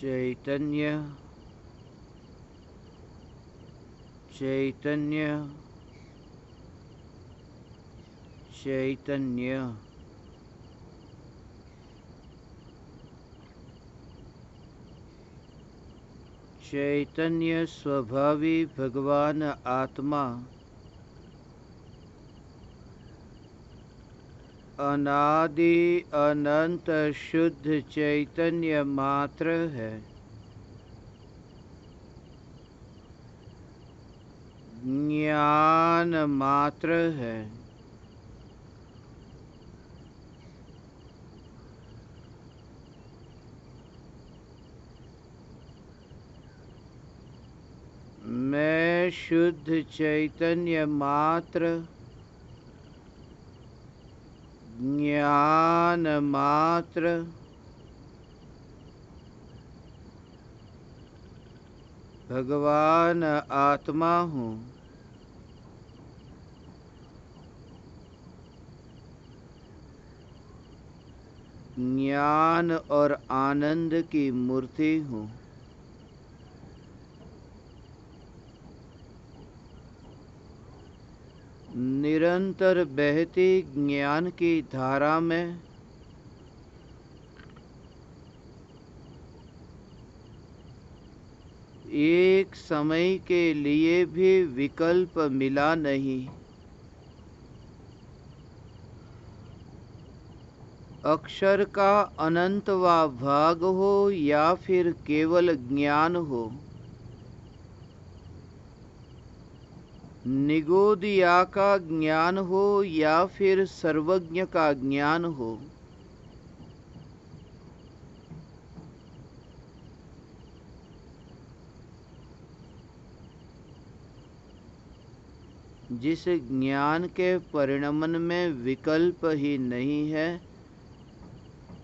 चैतन्य चैतन्य चैतन्य। चैतन्य स्वभावी भगवान आत्मा अनादि अनंत शुद्ध चैतन्य मात्र है। ज्ञान मात्र है। मैं शुद्ध चैतन्य मात्र, ज्ञान मात्र, भगवान आत्मा हूँ। ज्ञान और आनंद की मूर्ति हूँ। निरंतर बहती ज्ञान की धारा में एक समय के लिए भी विकल्प मिला नहीं। अक्षर का अनंत व भाग हो या फिर केवल ज्ञान हो, निगोदिया का ज्ञान हो या फिर सर्वज्ञ का ज्ञान हो, जिस ज्ञान के परिणमन में विकल्प ही नहीं है,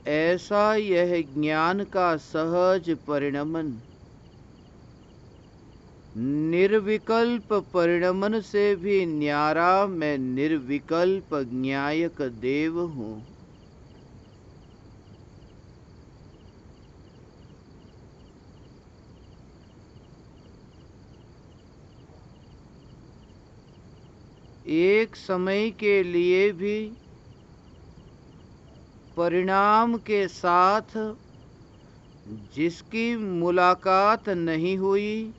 ऐसा यह ज्ञान का सहज परिणमन निर्विकल्प परिणमन से भी न्यारा मैं निर्विकल्प ज्ञायक देव हूँ। एक समय के लिए भी परिणाम के साथ जिसकी मुलाकात नहीं हुई,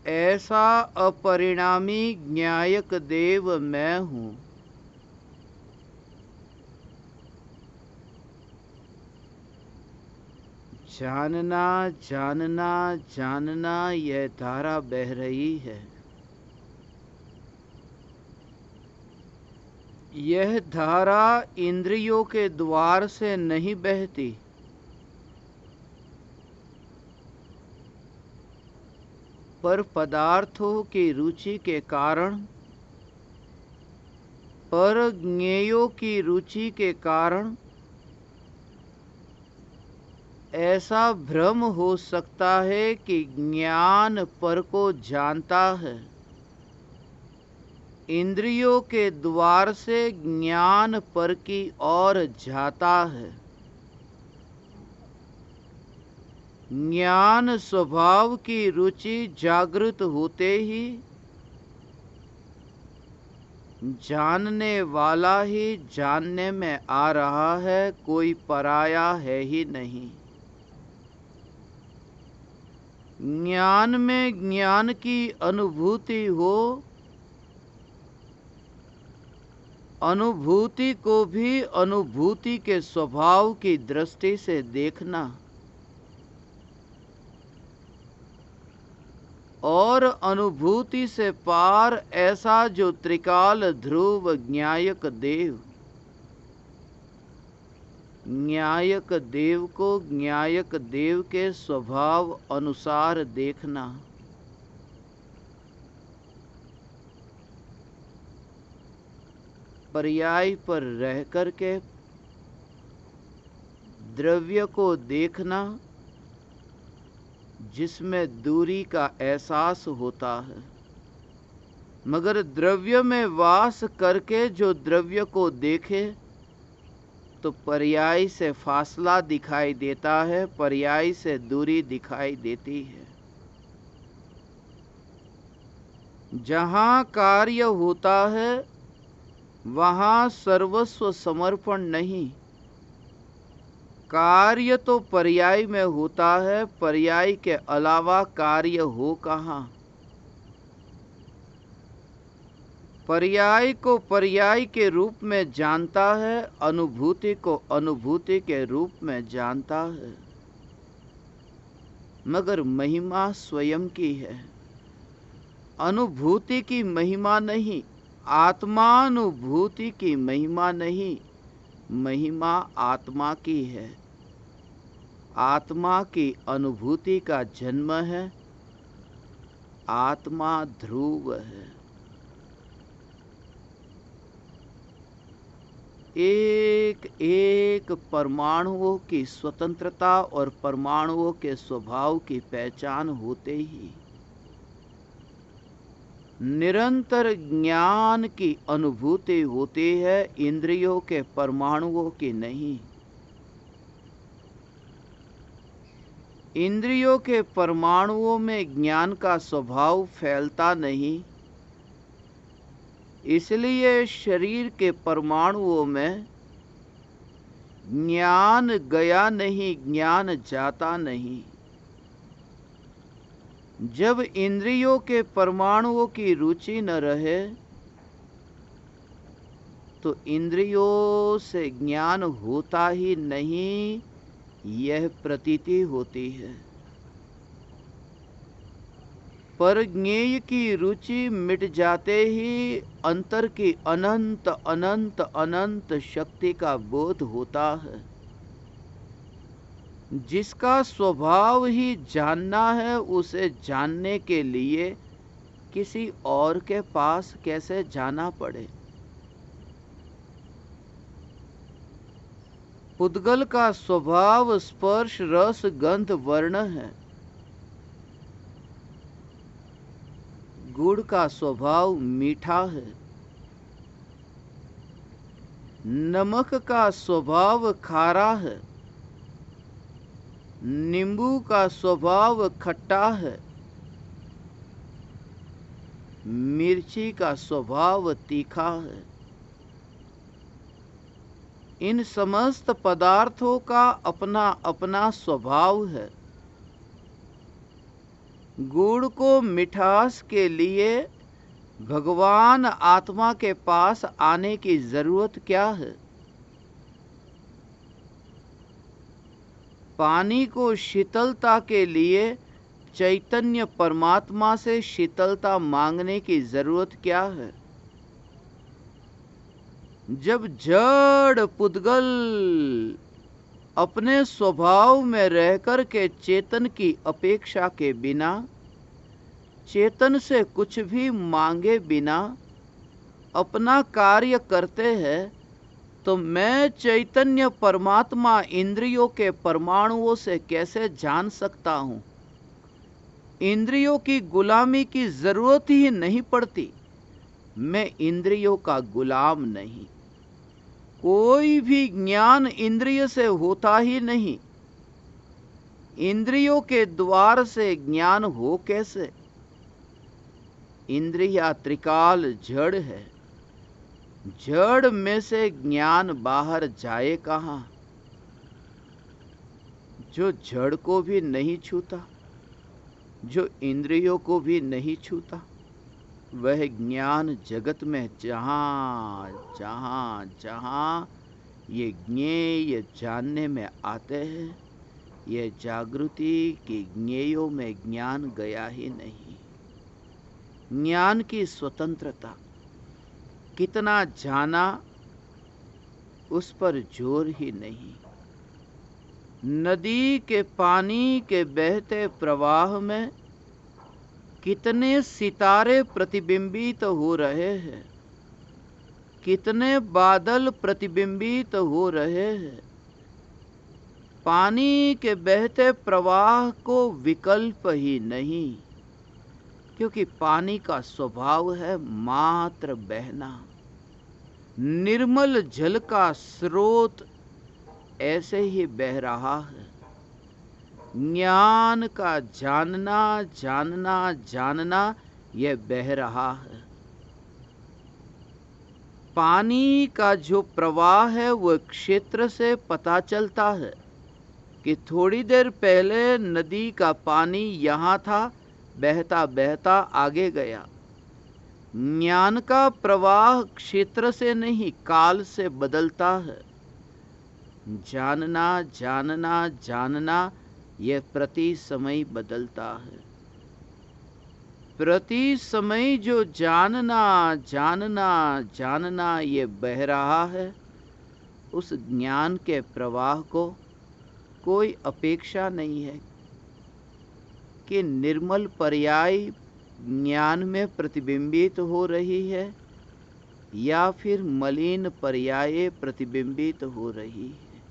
ऐसा अपरिणामी ज्ञायक देव मैं हूँ। जानना जानना जानना यह धारा बह रही है। यह धारा इंद्रियों के द्वार से नहीं बहती, पर पदार्थों की रुचि के कारण, पर ज्ञेयों की रुचि के कारण ऐसा भ्रम हो सकता है कि ज्ञान पर को जानता है। इंद्रियों के द्वार से ज्ञान पर की ओर जाता है। ज्ञान स्वभाव की रुचि जागृत होते ही जानने वाला ही जानने में आ रहा है, कोई पराया है ही नहीं। ज्ञान में ज्ञान की अनुभूति हो, अनुभूति को भी अनुभूति के स्वभाव की दृष्टि से देखना, और अनुभूति से पार ऐसा जो त्रिकाल ध्रुव ज्ञायक देव, ज्ञायक देव को ज्ञायक देव के स्वभाव अनुसार देखना। पर्याय पर रह करके द्रव्य को देखना, जिसमें दूरी का एहसास होता है, मगर द्रव्य में वास करके जो द्रव्य को देखे, तो पर्याय से फासला दिखाई देता है, पर्याय से दूरी दिखाई देती है। जहाँ कार्य होता है वहाँ सर्वस्व समर्पण नहीं। कार्य तो पर्याय में होता है, पर्याय के अलावा कार्य हो कहाँ। पर्याय को पर्याय के रूप में जानता है, अनुभूति को अनुभूति के रूप में जानता है, मगर महिमा स्वयं की है। अनुभूति की महिमा नहीं, आत्मानुभूति की महिमा नहीं, महिमा आत्मा की है। आत्मा की अनुभूति का जन्म है, आत्मा ध्रुव है। एक एक परमाणुओं की स्वतंत्रता और परमाणुओं के स्वभाव की पहचान होते ही निरंतर ज्ञान की अनुभूति होती है, इंद्रियों के परमाणुओं की नहीं। इंद्रियों के परमाणुओं में ज्ञान का स्वभाव फैलता नहीं, इसलिए शरीर के परमाणुओं में ज्ञान गया नहीं, ज्ञान जाता नहीं। जब इंद्रियों के परमाणुओं की रुचि न रहे तो इंद्रियों से ज्ञान होता ही नहीं, यह प्रतीति होती है। पर ज्ञेय की रुचि मिट जाते ही अंतर की अनंत अनंत अनंत शक्ति का बोध होता है। जिसका स्वभाव ही जानना है, उसे जानने के लिए किसी और के पास कैसे जाना पड़े। पुद्गल का स्वभाव स्पर्श रस गंध वर्ण है। गुड़ का स्वभाव मीठा है। नमक का स्वभाव खारा है। नींबू का स्वभाव खट्टा है। मिर्ची का स्वभाव तीखा है। इन समस्त पदार्थों का अपना अपना स्वभाव है। गुड़ को मिठास के लिए भगवान आत्मा के पास आने की जरूरत क्या है? पानी को शीतलता के लिए चैतन्य परमात्मा से शीतलता मांगने की जरूरत क्या है? जब जड़ पुद्गल अपने स्वभाव में रहकर के चेतन की अपेक्षा के बिना, चेतन से कुछ भी मांगे बिना अपना कार्य करते हैं, तो मैं चैतन्य परमात्मा इंद्रियों के परमाणुओं से कैसे जान सकता हूं? इंद्रियों की गुलामी की जरूरत ही नहीं पड़ती। मैं इंद्रियों का गुलाम नहीं। कोई भी ज्ञान इंद्रिय से होता ही नहीं। इंद्रियों के द्वार से ज्ञान हो कैसे? इंद्रिया त्रिकाल जड़ है। जड़ में से ज्ञान बाहर जाए कहां? जो जड़ को भी नहीं छूता, जो इंद्रियों को भी नहीं छूता, वह ज्ञान जगत में जहां जहां जहां ये ज्ञेय जानने में आते हैं, ये जागृति की ज्ञेयों में ज्ञान गया ही नहीं। ज्ञान की स्वतंत्रता, कितना जाना उस पर जोर ही नहीं। नदी के पानी के बहते प्रवाह में कितने सितारे प्रतिबिंबित हो रहे हैं, कितने बादल प्रतिबिंबित हो रहे हैं। पानी के बहते प्रवाह को विकल्प ही नहीं, क्योंकि पानी का स्वभाव है मात्र बहना। निर्मल जल का स्रोत ऐसे ही बह रहा है। ज्ञान का जानना जानना जानना यह बह रहा है। पानी का जो प्रवाह है वह क्षेत्र से पता चलता है कि थोड़ी देर पहले नदी का पानी यहाँ था, बहता बहता आगे गया। ज्ञान का प्रवाह क्षेत्र से नहीं काल से बदलता है। जानना जानना जानना यह प्रति समय बदलता है। प्रति समय जो जानना जानना जानना ये बह रहा है, उस ज्ञान के प्रवाह को कोई अपेक्षा नहीं है कि निर्मल पर्याय ज्ञान में प्रतिबिंबित हो रही है या फिर मलिन पर्याय प्रतिबिंबित हो रही है।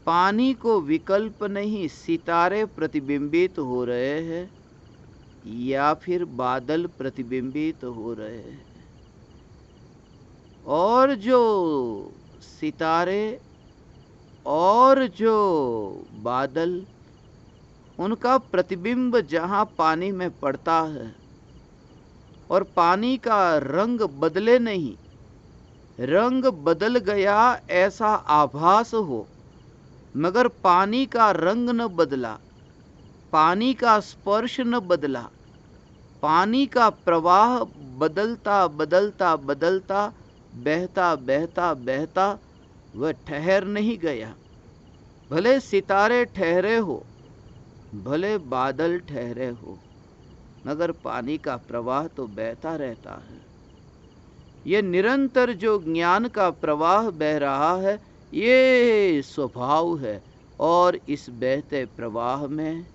पानी को विकल्प नहीं, सितारे प्रतिबिंबित हो रहे हैं या फिर बादल प्रतिबिंबित हो रहे हैं। और जो सितारे और जो बादल, उनका प्रतिबिंब जहां पानी में पड़ता है और पानी का रंग बदले नहीं, रंग बदल गया ऐसा आभास हो, मगर पानी का रंग न बदला, पानी का स्पर्श न बदला, पानी का प्रवाह बदलता बदलता बदलता बहता बहता बहता वह ठहर नहीं गया। भले सितारे ठहरे हो, भले बादल ठहरे हो, मगर पानी का प्रवाह तो बहता रहता है। ये निरंतर जो ज्ञान का प्रवाह बह रहा है, ये स्वभाव है। और इस बहते प्रवाह में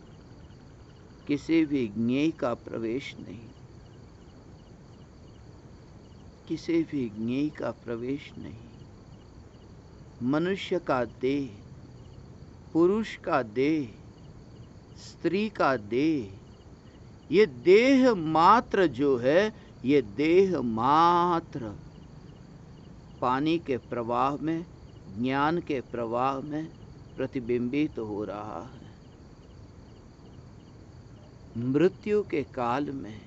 किसी भी ज्ञेय का प्रवेश नहीं, किसी भी ज्ञेय का प्रवेश नहीं। मनुष्य का देह, पुरुष का देह, स्त्री का देह, ये देह मात्र जो है, ये देह मात्र पानी के प्रवाह में, ज्ञान के प्रवाह में प्रतिबिंबित हो रहा है। मृत्यु के काल में,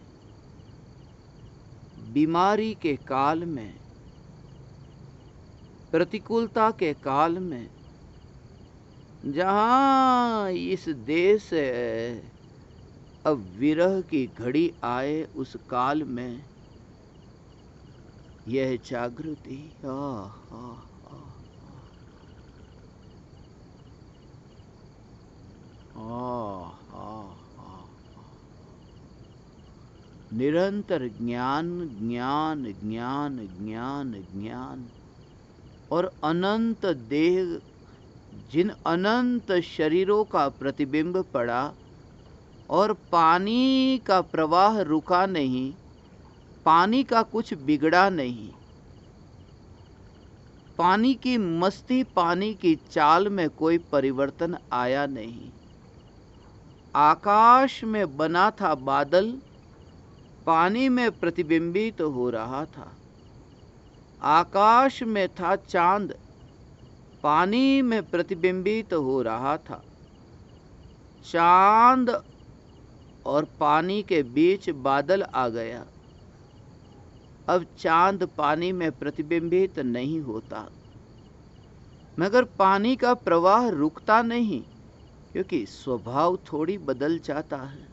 बीमारी के काल में, प्रतिकूलता के काल में, जहां इस देश से अब विरह की घड़ी आए, उस काल में यह जागृति निरंतर ज्ञान ज्ञान ज्ञान ज्ञान ज्ञान और अनंत देह, जिन अनंत शरीरों का प्रतिबिंब पड़ा और पानी का प्रवाह रुका नहीं, पानी का कुछ बिगड़ा नहीं, पानी की मस्ती, पानी की चाल में कोई परिवर्तन आया नहीं। आकाश में बना था बादल, पानी में प्रतिबिंबित हो रहा था। आकाश में था चांद, पानी में प्रतिबिंबित हो रहा था। चांद और पानी के बीच बादल आ गया। अब चांद पानी में प्रतिबिंबित नहीं होता, मगर पानी का प्रवाह रुकता नहीं, क्योंकि स्वभाव थोड़ी बदल जाता है।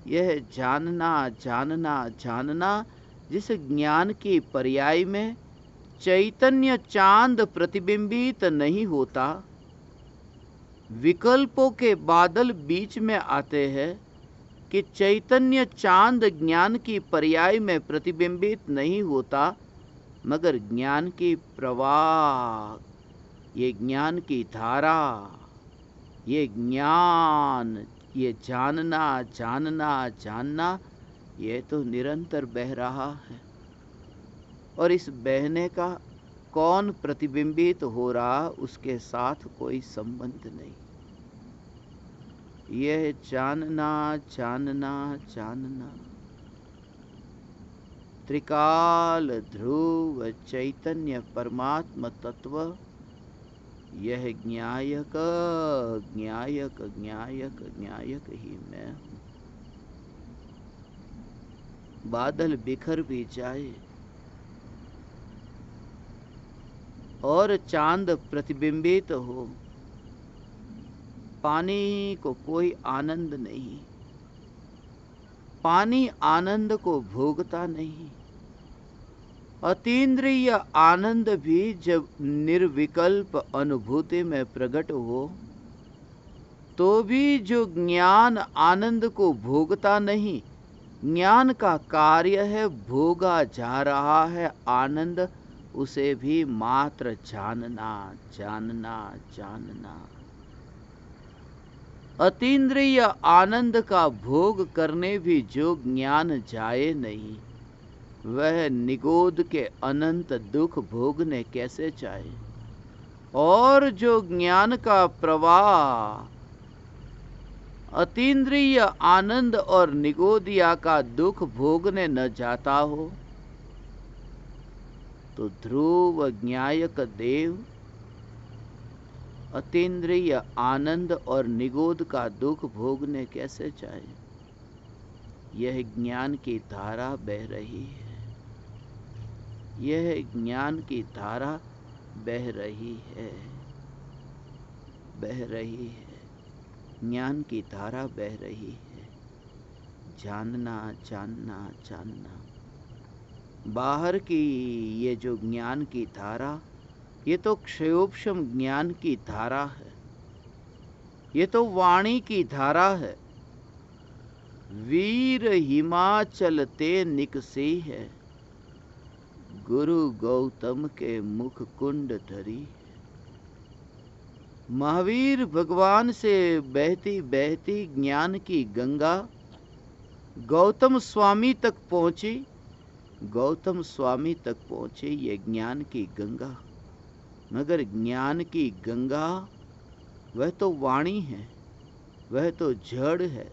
यह जानना जानना जानना, जिस ज्ञान की पर्याय में चैतन्य चांद प्रतिबिंबित नहीं होता, विकल्पों के बादल बीच में आते हैं कि चैतन्य चांद ज्ञान की पर्याय में प्रतिबिंबित नहीं होता, मगर ज्ञान की प्रवाह, ये ज्ञान की धारा, ये ज्ञान, ये जानना जानना जानना, ये तो निरंतर बह रहा है। और इस बहने का कौन प्रतिबिंबित हो रहा, उसके साथ कोई संबंध नहीं। यह जानना जानना जानना, त्रिकाल ध्रुव चैतन्य परमात्मा तत्व यह ज्ञायक ज्ञायक ज्ञायक ज्ञायक ही मैं हूं। बादल बिखर भी जाए और चांद प्रतिबिंबित हो, पानी को कोई आनंद नहीं, पानी आनंद को भोगता नहीं। अतीन्द्रिय आनंद भी जब निर्विकल्प अनुभूति में प्रकट हो, तो भी जो ज्ञान आनंद को भोगता नहीं, ज्ञान का कार्य है, भोगा जा रहा है आनंद, उसे भी मात्र जानना जानना जानना। अतीन्द्रिय आनंद का भोग करने भी जो ज्ञान जाए नहीं, वह निगोद के अनंत दुख भोगने कैसे चाहे। और जो ज्ञान का प्रवाह अतीन्द्रिय आनंद और निगोदिया का दुख भोगने न जाता हो, तो ध्रुव ज्ञायक देव अतीन्द्रिय आनंद और निगोद का दुख भोगने कैसे चाहे। यह ज्ञान की धारा बह रही है, यह ज्ञान की धारा बह रही है, बह रही है, ज्ञान की धारा बह रही है। जानना जानना जानना। बाहर की ये जो ज्ञान की धारा, ये तो क्षयोपशम ज्ञान की धारा है, ये तो वाणी की धारा है। वीर हिमाचल ते निकसी है, गुरु गौतम के मुख कुंड धरी। महावीर भगवान से बहती बहती ज्ञान की गंगा गौतम स्वामी तक पहुंची, गौतम स्वामी तक पहुंची ये ज्ञान की गंगा। मगर ज्ञान की गंगा वह तो वाणी है, वह तो जड़ है,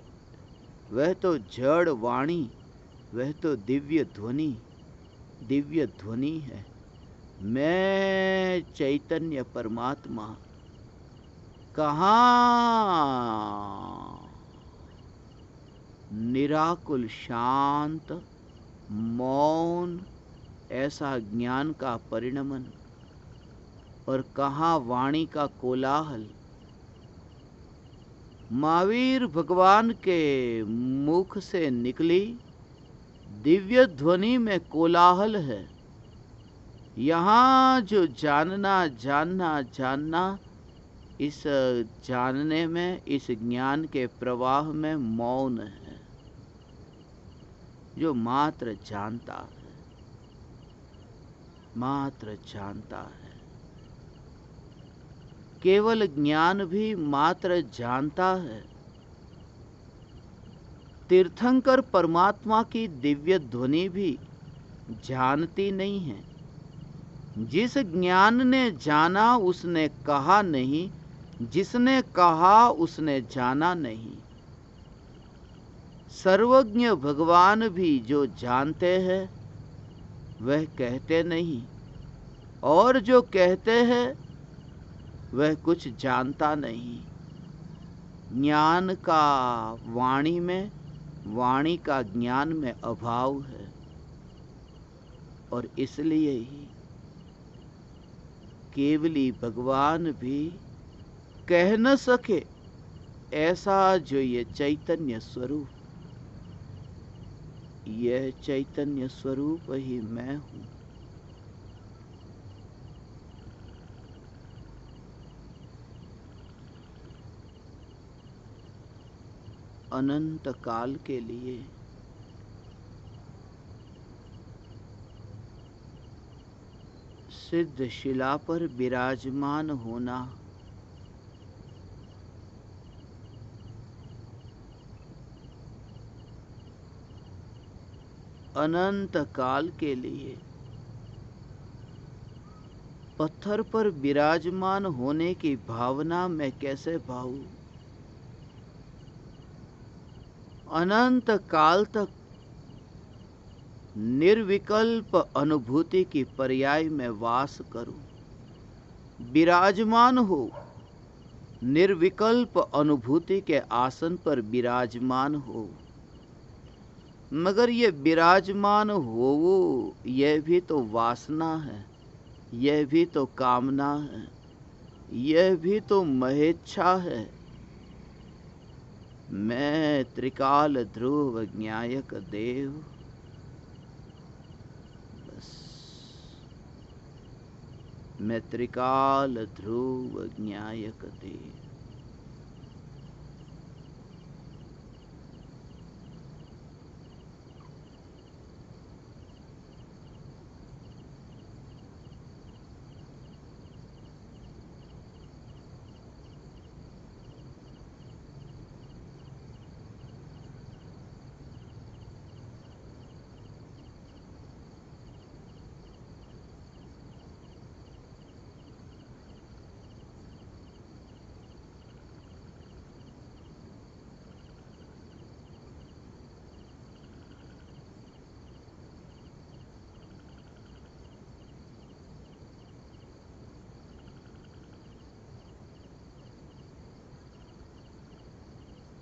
वह तो जड़ वाणी, वह तो दिव्य ध्वनि, दिव्य ध्वनि है। मैं चैतन्य परमात्मा कहाँ निराकुल शांत मौन ऐसा ज्ञान का परिणमन, और कहाँ वाणी का कोलाहल। महावीर भगवान के मुख से निकली दिव्य ध्वनि में कोलाहल है। यहाँ जो जानना जानना जानना, इस जानने में, इस ज्ञान के प्रवाह में मौन है, जो मात्र जानता है, मात्र जानता है। केवल ज्ञान भी मात्र जानता है। तीर्थंकर परमात्मा की दिव्य ध्वनि भी जानती नहीं है। जिस ज्ञान ने जाना उसने कहा नहीं, जिसने कहा उसने जाना नहीं। सर्वज्ञ भगवान भी जो जानते हैं वह कहते नहीं, और जो कहते हैं वह कुछ जानता नहीं। ज्ञान का वाणी में, वाणी का ज्ञान में अभाव है, और इसलिए ही केवली भगवान भी कह न सके ऐसा जो ये चैतन्य स्वरूप, यह चैतन्य स्वरूप ही मैं हूं। अनंत काल के लिए सिद्ध शिला पर विराजमान होना अनंत काल के लिए पत्थर पर विराजमान होने की भावना मैं कैसे भाऊं। अनंत काल तक निर्विकल्प अनुभूति की पर्याय में वास करूं। विराजमान हो, निर्विकल्प अनुभूति के आसन पर विराजमान हो। मगर ये विराजमान हो वो, यह भी तो वासना है, यह भी तो कामना है, यह भी तो महेच्छा है। मैं त्रिकाल ध्रुव ज्ञायक देव, बस मैं त्रिकाल ध्रुव ज्ञायक देव।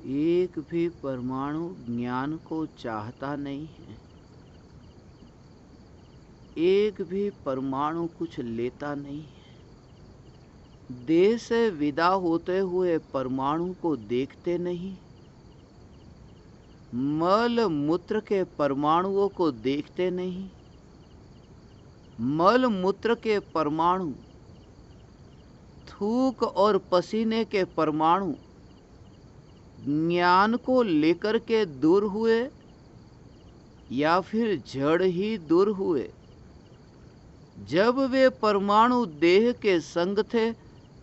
एक भी परमाणु ज्ञान को चाहता नहीं है, एक भी परमाणु कुछ लेता नहीं है। देह से विदा होते हुए परमाणु को देखते नहीं, मल मूत्र के परमाणुओं को देखते नहीं। मल मूत्र के परमाणु, थूक और पसीने के परमाणु ज्ञान को लेकर के दूर हुए या फिर जड़ ही दूर हुए। जब वे परमाणु देह के संग थे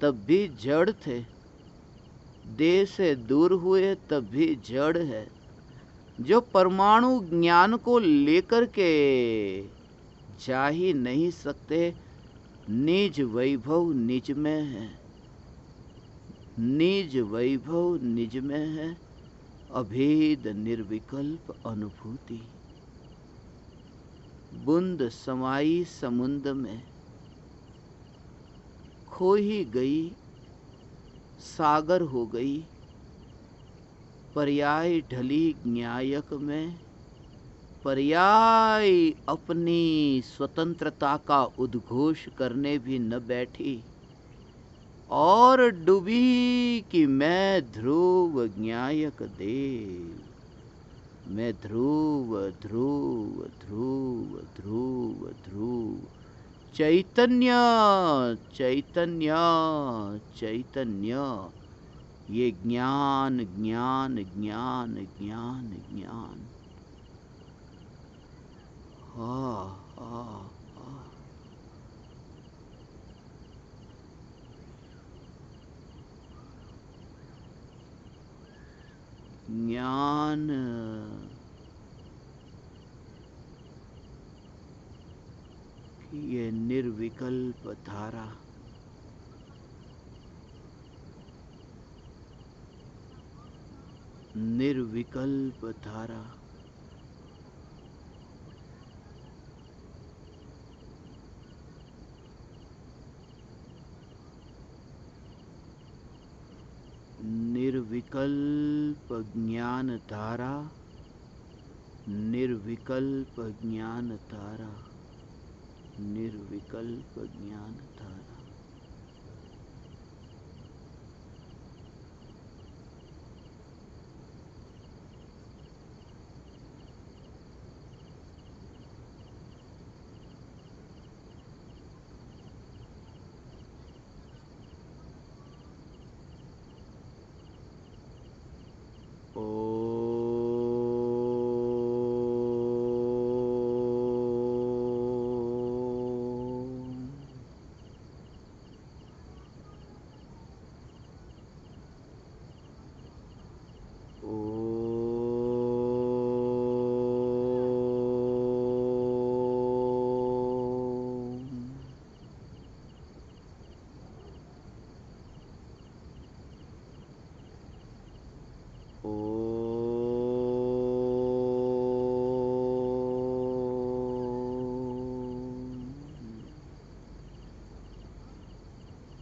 तब भी जड़ थे, देह से दूर हुए तब भी जड़ है। जो परमाणु ज्ञान को लेकर के जा ही नहीं सकते, निज वैभव निज में है, निज वैभव निज में है। अभेद निर्विकल्प अनुभूति, बूंद समाई समुंद में, खो ही गई सागर हो गई। पर्याय ढली ज्ञायक में, पर्याय अपनी स्वतंत्रता का उद्घोष करने भी न बैठी और डूबी कि मैं ध्रुव ज्ञायक देव। मैं ध्रुव ध्रुव ध्रुव ध्रुव ध्रुव, चैतन्य चैतन्य चैतन्य। ये ज्ञान ज्ञान ज्ञान ज्ञान ज्ञान। हा हा हा। ज्ञान की ये निर्विकल्प धारा, निर्विकल्प धारा, निर्विकल्प ज्ञान धारा, निर्विकल्प ज्ञान धारा, निर्विकल्प ज्ञान धारा। ओ